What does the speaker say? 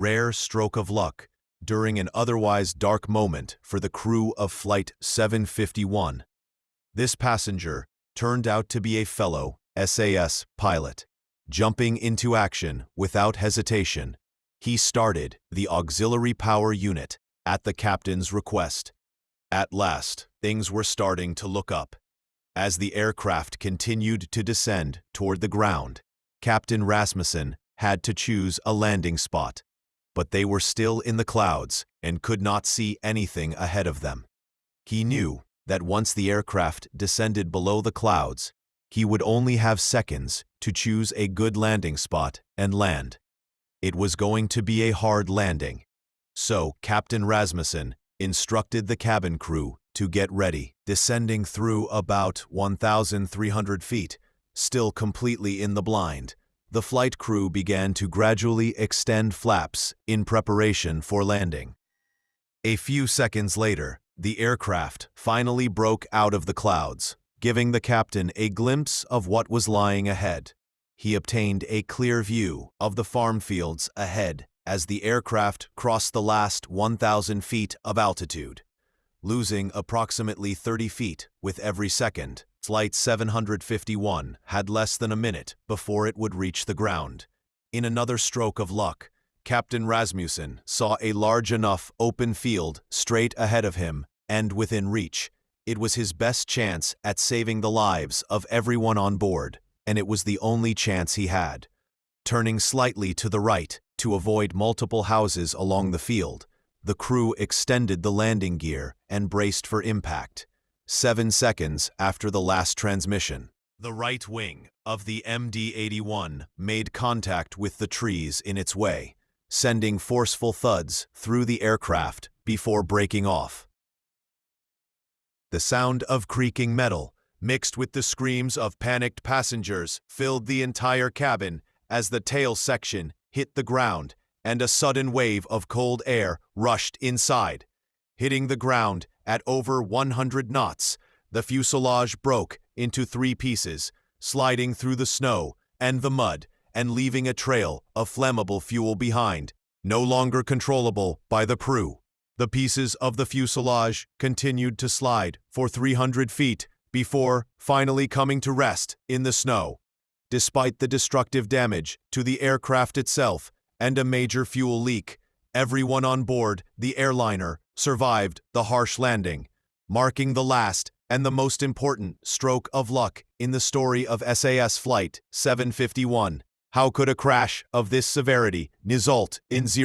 rare stroke of luck during an otherwise dark moment for the crew of Flight 751. This passenger turned out to be a fellow SAS pilot. Jumping into action without hesitation, he started the auxiliary power unit at the captain's request. At last, things were starting to look up. As the aircraft continued to descend toward the ground, Captain Rasmussen had to choose a landing spot, but they were still in the clouds and could not see anything ahead of them. He knew that once the aircraft descended below the clouds, he would only have seconds to choose a good landing spot and land. It was going to be a hard landing, so Captain Rasmussen instructed the cabin crew to get ready. Descending through about 1,300 feet, still completely in the blind, the flight crew began to gradually extend flaps in preparation for landing. A few seconds later, the aircraft finally broke out of the clouds, giving the captain a glimpse of what was lying ahead. He obtained a clear view of the farm fields ahead as the aircraft crossed the last 1,000 feet of altitude. Losing approximately 30 feet with every second, Flight 751 had less than a minute before it would reach the ground. In another stroke of luck, Captain Rasmussen saw a large enough open field straight ahead of him and within reach. It was his best chance at saving the lives of everyone on board, and it was the only chance he had. Turning slightly to the right to avoid multiple houses along the field, the crew extended the landing gear and braced for impact. 7 seconds after the last transmission, the right wing of the MD-81 made contact with the trees in its way, sending forceful thuds through the aircraft before breaking off. The sound of creaking metal, mixed with the screams of panicked passengers, filled the entire cabin as the tail section hit the ground and a sudden wave of cold air rushed inside. Hitting the ground at over 100 knots, the fuselage broke into 3 pieces, sliding through the snow and the mud and leaving a trail of flammable fuel behind, no longer controllable by the crew. The pieces of the fuselage continued to slide for 300 feet before finally coming to rest in the snow. Despite the destructive damage to the aircraft itself and a major fuel leak, everyone on board the airliner survived the harsh landing, marking the last and the most important stroke of luck in the story of SAS Flight 751. How could a crash of this severity result in zero